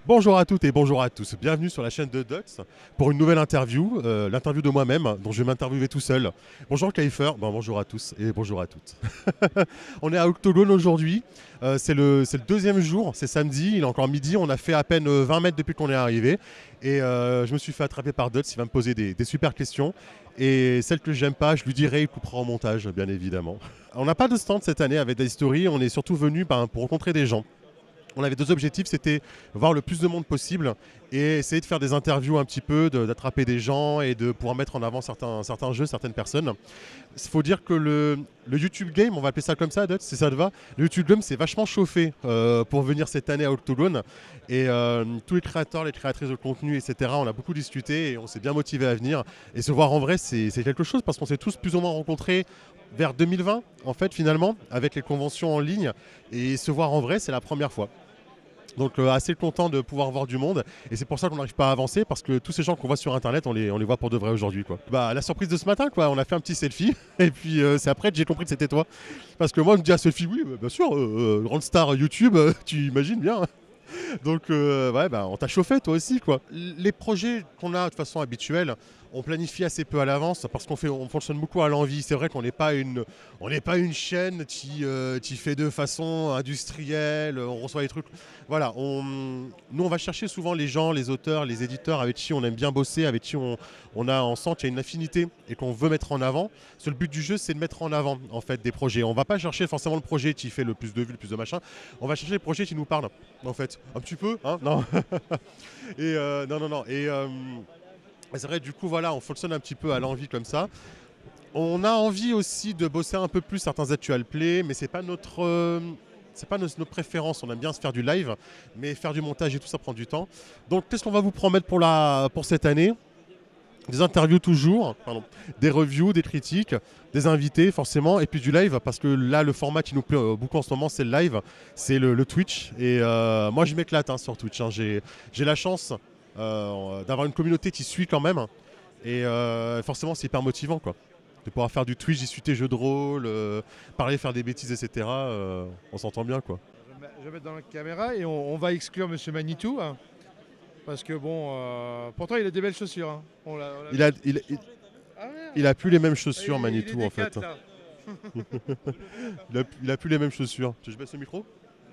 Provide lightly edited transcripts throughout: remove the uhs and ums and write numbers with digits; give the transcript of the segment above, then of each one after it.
Bonjour à toutes et bonjour à tous. Bienvenue sur la chaîne de Dux pour une nouvelle interview, l'interview de moi-même, dont je vais m'interviewer tout seul. Bonjour Kaifer, bonjour à tous et bonjour à toutes. On est à Octogone aujourd'hui, c'est le deuxième jour, c'est samedi, il est encore midi, on a fait à peine 20 mètres depuis qu'on est arrivé. Et je me suis fait attraper par Dux, il va me poser des super questions. Et celle que j'aime pas, je lui dirai, il coupera en montage, bien évidemment. On n'a pas de stand cette année avec Dice Story, on est surtout venu pour rencontrer des gens. On avait deux objectifs, c'était voir le plus de monde possible et essayer de faire des interviews un petit peu, d'attraper des gens et de pouvoir mettre en avant certains jeux, certaines personnes. Il faut dire que le YouTube Game, on va appeler ça comme ça, Dutch, si ça te va, le YouTube Game s'est vachement chauffé pour venir cette année à Octogone. Et tous les créateurs, les créatrices de contenu, etc., on a beaucoup discuté et on s'est bien motivé à venir. Et se voir en vrai, c'est quelque chose parce qu'on s'est tous plus ou moins rencontrés vers 2020, en fait, finalement, avec les conventions en ligne. Et se voir en vrai, c'est la première fois. Donc assez content de pouvoir voir du monde et c'est pour ça qu'on n'arrive pas à avancer parce que tous ces gens qu'on voit sur internet on les voit pour de vrai aujourd'hui quoi. Bah la surprise de ce matin quoi, on a fait un petit selfie et puis c'est après que j'ai compris que c'était toi. Parce que moi je me dis à selfie oui bien sûr, grande star YouTube, tu imagines bien. Donc ouais, bah, on t'a chauffé toi aussi quoi. Les projets qu'on a de façon habituelle, on planifie assez peu à l'avance parce on fonctionne beaucoup à l'envie. C'est vrai qu'on n'est pas une chaîne qui fait de façon industrielle, on reçoit des trucs. Voilà, nous on va chercher souvent les gens, les auteurs, les éditeurs avec qui on aime bien bosser, avec qui on sent qu'il y a une affinité et qu'on veut mettre en avant. Le but du jeu c'est de mettre en avant en fait des projets. On va pas chercher forcément le projet qui fait le plus de vues, le plus de machin. On va chercher les projets qui nous parlent en fait. Un petit peu, hein. Non. Et non. Et c'est vrai, du coup, voilà, on fonctionne un petit peu à l'envie comme ça. On a envie aussi de bosser un peu plus certains actual play, mais c'est pas notre préférence. On aime bien se faire du live, mais faire du montage et tout ça prend du temps. Donc, qu'est-ce qu'on va vous promettre pour cette année? Des interviews toujours, pardon, des reviews, des critiques, des invités forcément, et puis du live, parce que là le format qui nous plaît beaucoup en ce moment c'est le live, c'est le Twitch, et moi je m'éclate hein, sur Twitch, hein. J'ai la chance d'avoir une communauté qui suit quand même, et forcément c'est hyper motivant quoi. De pouvoir faire du Twitch, discuter jeux de rôle, parler, faire des bêtises, etc. On s'entend bien quoi. Je vais mettre dans la caméra et on va exclure Monsieur Manitou. Hein, parce que bon, pourtant il a des belles chaussures. Hein. On l'a Il a, vu. Ah merde. il a plus les mêmes Ah, chaussures il est Manitou des en fait. quatre, là. Il a plus les mêmes chaussures. Tu veux que je baisse le micro?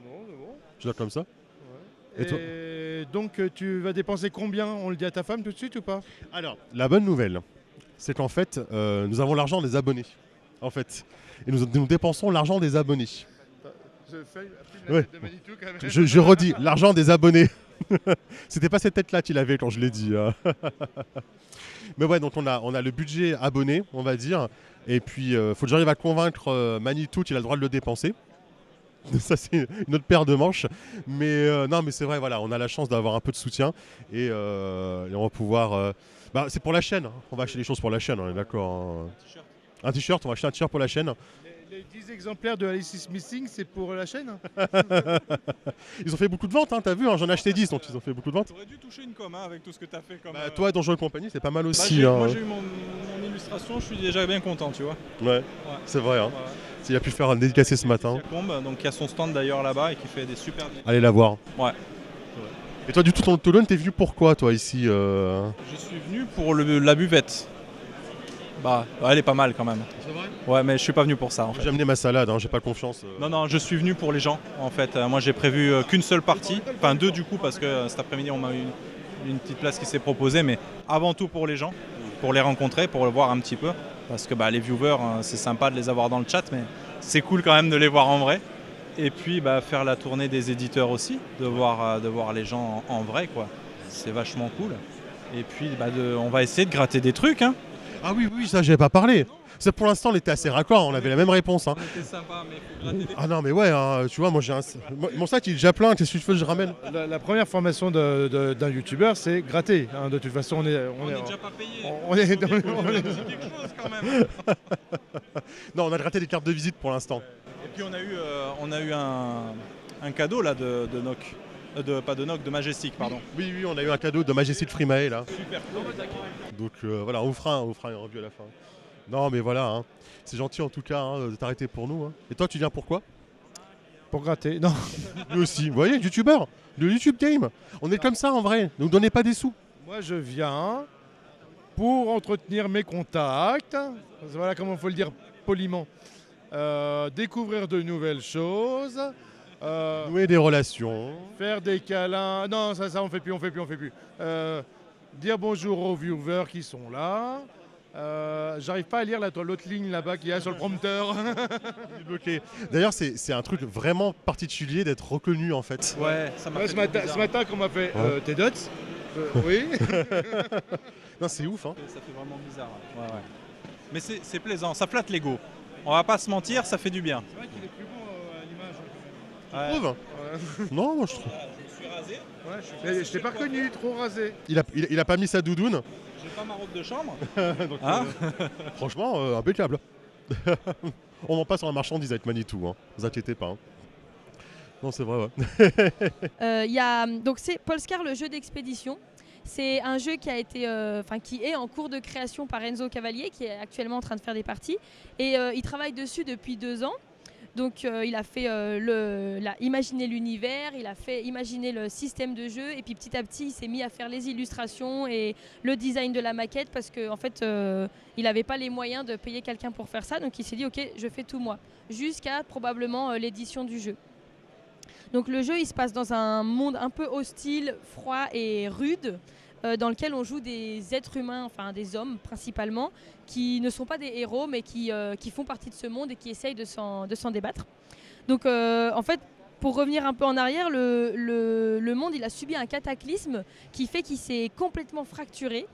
Non, c'est bon. Je dois comme ça. Ouais. Et toi? Et donc tu vas dépenser combien? On le dit à ta femme tout de suite ou pas? Alors, la bonne nouvelle, c'est qu'en fait, nous avons l'argent des abonnés. En fait. Et nous dépensons l'argent des abonnés. Je fais la Ouais. tête de Manitou quand même. Je redis, l'argent des abonnés. C'était pas cette tête-là qu'il avait quand je l'ai dit. Hein. Mais ouais, donc on a le budget abonné, on va dire. Et puis, faut que j'arrive à convaincre Manitou qu'il a le droit de le dépenser. Ça, c'est une autre paire de manches. Mais non, mais c'est vrai, voilà, on a la chance d'avoir un peu de soutien. Et on va pouvoir. Bah, c'est pour la chaîne. Hein. On va acheter des choses pour la chaîne, on est d'accord. Hein. Un t-shirt, on va acheter un t-shirt pour la chaîne. Les 10 exemplaires de Alice is Missing, c'est pour la chaîne? Ils ont fait beaucoup de ventes, hein, t'as vu, hein, j'en ai acheté 10, donc ils ont fait beaucoup de ventes. T'aurais dû toucher une com hein, avec tout ce que t'as fait comme. Bah, toi, Donjons et compagnie, c'est pas mal Bah, aussi. Hein. moi j'ai eu mon illustration, je suis déjà bien content, tu vois. Ouais, c'est vrai. Hein. Voilà. Il a pu faire un dédicacé ce matin. Combe, donc il y a son stand d'ailleurs là-bas et qui fait des super. Allez la voir. Ouais. Et toi, du tout, Toulon, t'es venu pourquoi, toi, ici Je suis venu pour la buvette. Bah, ouais, elle est pas mal quand même. C'est vrai. Ouais, mais je suis pas venu pour ça en fait. J'ai amené ma salade, hein, j'ai pas confiance. Non, je suis venu pour les gens en fait. Moi j'ai prévu qu'une seule partie, enfin deux du coup parce que cet après-midi on m'a eu une petite place qui s'est proposée, mais avant tout pour les gens, pour les rencontrer, pour le voir un petit peu. Parce que bah, les viewers, c'est sympa de les avoir dans le chat, mais c'est cool quand même de les voir en vrai. Et puis bah, faire la tournée des éditeurs aussi, de voir les gens en vrai, quoi. C'est vachement cool. Et puis bah, on va essayer de gratter des trucs. Hein. Ah oui, ça, j'avais pas parlé. Ça, pour l'instant, on était assez raccord, on avait la même réponse. Hein. On était sympa, mais il faut gratter des Ah non, mais ouais, hein, tu vois, moi j'ai un. Mon sac, il est déjà plein, qu'est-ce que tu veux que je ramène? La première formation d'un youtubeur, c'est gratter. Hein. De toute façon, On n'est déjà pas payé. on est dans- C'est quelque chose quand même. Non, on a gratté des cartes de visite pour l'instant. Et puis on a eu un cadeau là de Noc. Pas de Noc, de Majestic, pardon. Oui, on a eu un cadeau de Majestic Freemail là. Super cool. Donc voilà, on vous fera une review à la fin. Non, mais voilà, hein. C'est gentil en tout cas hein, de t'arrêter pour nous. Hein. Et toi, tu viens pourquoi? Pour gratter. Non. Lui aussi, vous voyez, youtubeur, le YouTube Game. On est comme ça en vrai, ne nous donnez pas des sous. Moi, je viens pour entretenir mes contacts. Voilà comment il faut le dire poliment. Découvrir de nouvelles choses. Nouer des relations. Faire des câlins. Non, ça on fait plus. Dire bonjour aux viewers qui sont là. J'arrive pas à lire l'autre ligne là-bas qu'il y a sur le prompteur. Il est bloqué. D'ailleurs, c'est un truc vraiment particulier d'être reconnu en fait. Ouais, ça m'a Ouais, fait ce matin, qu'on m'a fait tes dots. Oui. Non, c'est ouf. Hein. Ça fait vraiment bizarre. Ouais, ouais. Mais c'est plaisant, ça flatte l'ego. On va pas se mentir, ça fait du bien. C'est vrai qu'il est plus beau à Ouais. l'image. Tu trouves Non, moi je trouve. Je me suis rasé, Ouais, je t'ai pas reconnu, trop rasé. Il a pas mis sa doudoune. j'ai pas ma robe de chambre. Donc, Hein franchement, impeccable. On vend pas sur un marchandise avec Manitou, hein. Vous inquiétez pas. Hein. Non, c'est vrai, ouais. Donc c'est Polescar, le jeu d'expédition. C'est un jeu qui est en cours de création par Enzo Cavalier, qui est actuellement en train de faire des parties. Et il travaille dessus depuis 2 ans. Donc il a fait imaginé l'univers, il a fait imaginer le système de jeu, et puis petit à petit il s'est mis à faire les illustrations et le design de la maquette, parce qu'en fait il n'avait pas les moyens de payer quelqu'un pour faire ça. Donc il s'est dit ok, je fais tout moi, jusqu'à probablement l'édition du jeu. Donc le jeu il se passe dans un monde un peu hostile, froid et rude, dans lequel on joue des êtres humains, enfin des hommes principalement, qui ne sont pas des héros mais qui font partie de ce monde et qui essayent de s'en débattre. Donc en fait, pour revenir un peu en arrière, le monde il a subi un cataclysme qui fait qu'il s'est complètement fracturé.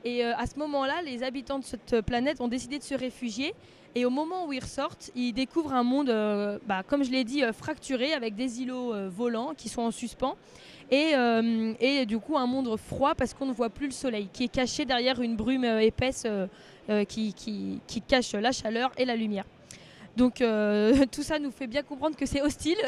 Et à ce moment-là, les habitants de cette planète ont décidé de se réfugier. Et au moment où ils ressortent, ils découvrent un monde, comme je l'ai dit, fracturé, avec des îlots volants qui sont en suspens. Et du coup, un monde froid parce qu'on ne voit plus le soleil, qui est caché derrière une brume épaisse qui cache la chaleur et la lumière. Donc tout ça nous fait bien comprendre que c'est hostile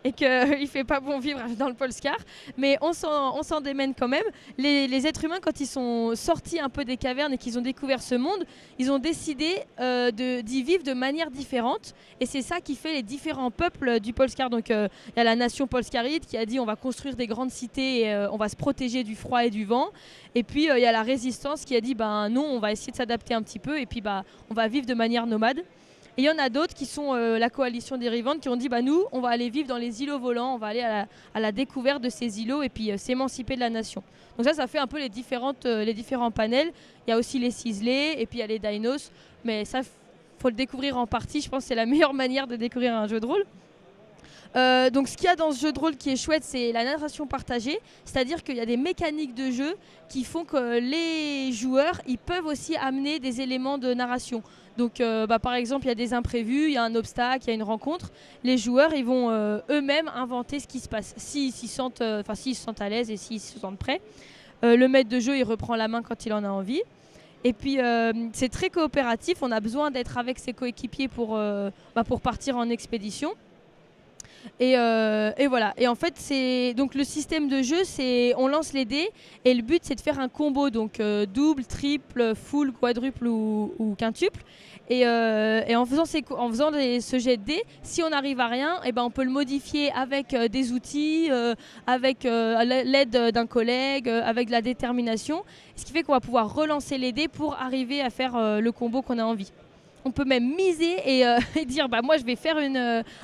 et qu'il ne fait pas bon vivre dans le Polescar. Mais on s'en démène quand même. Les êtres humains, quand ils sont sortis un peu des cavernes et qu'ils ont découvert ce monde, ils ont décidé d'y vivre de manière différente. Et c'est ça qui fait les différents peuples du Polescar. Donc il y a la nation polescarite qui a dit on va construire des grandes cités et on va se protéger du froid et du vent. Et puis il y a la résistance qui a dit non, on va essayer de s'adapter un petit peu et puis on va vivre de manière nomade. Et il y en a d'autres qui sont la coalition dérivante qui ont dit nous, on va aller vivre dans les îlots volants, on va aller à la découverte de ces îlots et puis s'émanciper de la nation. Donc ça fait un peu les différents panels. Il y a aussi les ciselés et puis il y a les dinos. Mais ça, faut le découvrir en partie. Je pense que c'est la meilleure manière de découvrir un jeu de rôle. Donc ce qu'il y a dans ce jeu de rôle qui est chouette, c'est la narration partagée. C'est-à-dire qu'il y a des mécaniques de jeu qui font que les joueurs ils peuvent aussi amener des éléments de narration. Donc par exemple, il y a des imprévus, il y a un obstacle, il y a une rencontre. Les joueurs ils vont eux-mêmes inventer ce qui se passe, s'ils se sentent à l'aise et s'ils se sentent prêts. Le maître de jeu il reprend la main quand il en a envie. Et puis c'est très coopératif, on a besoin d'être avec ses coéquipiers pour partir en expédition. Et voilà. Et en fait, donc le système de jeu, on lance les dés et le but c'est de faire un combo, donc double, triple, full, quadruple ou quintuple. Et en faisant ce jet de dés, si on n'arrive à rien, on peut le modifier avec des outils, avec l'aide d'un collègue, avec de la détermination. Ce qui fait qu'on va pouvoir relancer les dés pour arriver à faire le combo qu'on a envie. On peut même miser et dire moi je vais faire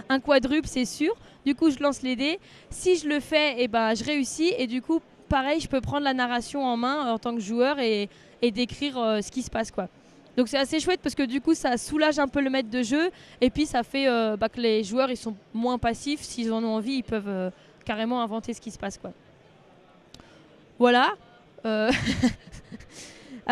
un quadruple, c'est sûr. Du coup je lance les dés. Si je le fais, je réussis. Et du coup pareil, je peux prendre la narration en main en tant que joueur et décrire ce qui se passe quoi. Donc c'est assez chouette parce que du coup ça soulage un peu le maître de jeu. Et puis ça fait que les joueurs ils sont moins passifs. S'ils en ont envie, ils peuvent carrément inventer ce qui se passe quoi. Voilà.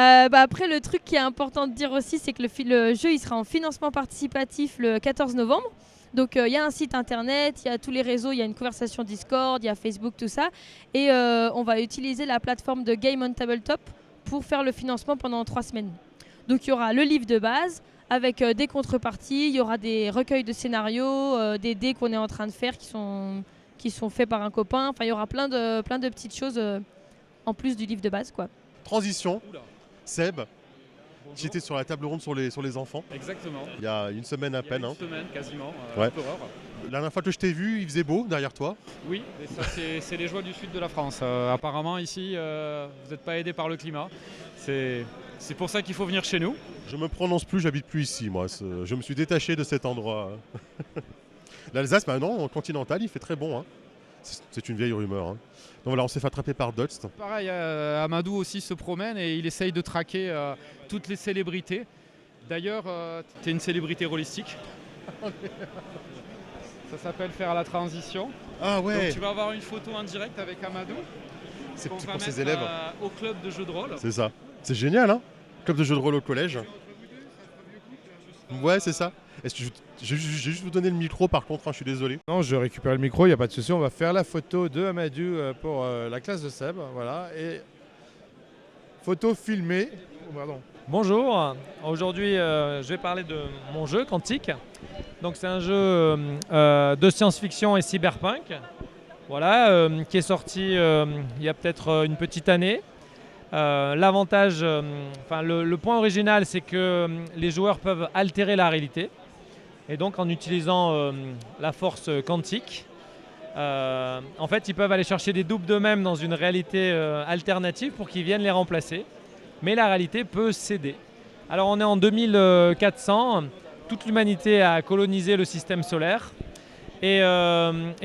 Après, le truc qui est important de dire aussi, c'est que le jeu il sera en financement participatif le 14 novembre. Donc il y a un site internet, il y a tous les réseaux, il y a une conversation Discord, il y a Facebook, tout ça. Et on va utiliser la plateforme de Game on Tabletop pour faire le financement pendant 3 semaines. Donc il y aura le livre de base avec des contreparties, il y aura des recueils de scénarios, des dés qu'on est en train de faire qui sont faits par un copain. Enfin, il y aura plein de petites choses en plus du livre de base quoi. Transition. Seb, J'étais sur la table ronde sur les enfants, Exactement. il y a une semaine à Il y a peine. une Hein. semaine quasiment. Ouais. un peu rare. La dernière fois que je t'ai vu, il faisait beau derrière toi. Oui, et ça c'est les joies du sud de la France. Apparemment ici, vous n'êtes pas aidé par le climat. C'est pour ça qu'il faut venir chez nous. Je me prononce plus, j'habite plus ici, moi. Je me suis détaché de cet endroit. L'Alsace, maintenant, en continental, il fait très bon. Hein. C'est une vieille rumeur. Hein. Donc voilà, on s'est fait attraper par Dust. Pareil, Amadou aussi se promène et il essaye de traquer toutes les célébrités. D'ailleurs, tu es une célébrité holistique. Ça s'appelle faire la transition. Ah ouais, Donc tu vas avoir une photo en direct avec Amadou. c'est qu'on va pour ses mettre, élèves. au club de jeux de rôle. C'est ça. C'est génial, hein. Club de jeux de rôle au collège. Ouais, c'est ça. Est-ce que je vais juste vous donner le micro par contre, hein, je suis désolé. Non, je récupère le micro, il n'y a pas de souci. On va faire la photo de Amadou pour la classe de Seb. Voilà. Et photo filmée. Oh, pardon. Bonjour, aujourd'hui je vais parler de mon jeu Quantique. Donc c'est un jeu de science-fiction et cyberpunk, voilà, qui est sorti il y a peut-être une petite année. L'avantage, le point original, c'est que les joueurs peuvent altérer la réalité, et donc en utilisant la force quantique, en fait ils peuvent aller chercher des doubles d'eux-mêmes dans une réalité alternative pour qu'ils viennent les remplacer. Mais la réalité peut céder. Alors on est en 2400, toute l'humanité a colonisé le système solaire et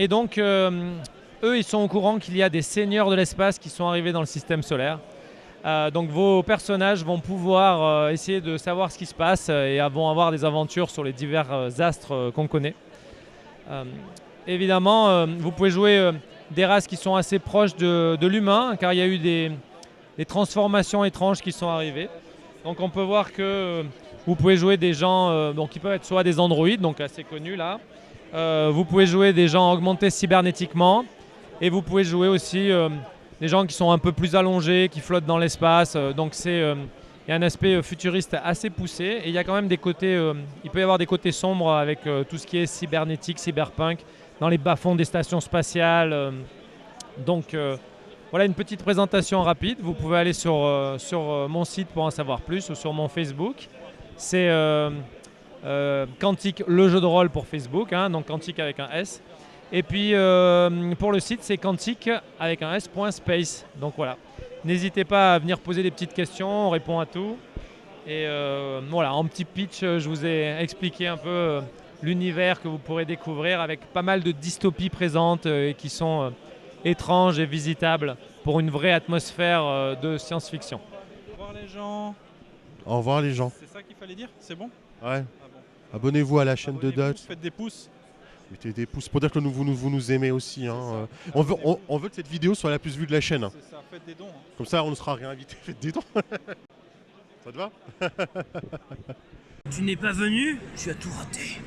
donc eux ils sont au courant qu'il y a des seigneurs de l'espace qui sont arrivés dans le système solaire. Donc vos personnages vont pouvoir essayer de savoir ce qui se passe et vont avoir des aventures sur les divers astres qu'on connaît. Évidemment, vous pouvez jouer des races qui sont assez proches de l'humain, car il y a eu des transformations étranges qui sont arrivées. Donc on peut voir que vous pouvez jouer des gens qui peuvent être soit des androïdes, donc assez connus là. Vous pouvez jouer des gens augmentés cybernétiquement. Et vous pouvez jouer aussi des gens qui sont un peu plus allongés, qui flottent dans l'espace. Donc il y a un aspect futuriste assez poussé. Et il y a quand même des côtés, il peut y avoir des côtés sombres avec tout ce qui est cybernétique, cyberpunk, dans les bas-fonds des stations spatiales. Voilà une petite présentation rapide. Vous pouvez aller sur mon site pour en savoir plus ou sur mon Facebook. C'est Quantique, le jeu de rôle pour Facebook, hein, donc Quantique avec un S. Et puis pour le site, c'est Quantique avec un S.space. Donc voilà. N'hésitez pas à venir poser des petites questions, on répond à tout. Et voilà, en petit pitch, je vous ai expliqué un peu l'univers que vous pourrez découvrir avec pas mal de dystopies présentes et qui sont étrange et visitable pour une vraie atmosphère de science-fiction. Au revoir les gens. Au revoir les gens. C'est ça qu'il fallait dire? C'est bon? Ouais. Ah bon. Abonnez-vous à la chaîne de Abonnez-vous, Dust. faites des pouces. Mettez des pouces pour dire que vous nous aimez aussi. Hein. On veut que cette vidéo soit la plus vue de la chaîne. C'est ça, faites des dons. Hein. Comme ça, on ne sera réinvité. Faites des dons. Ça te va? Tu n'es pas venu, tu as tout raté.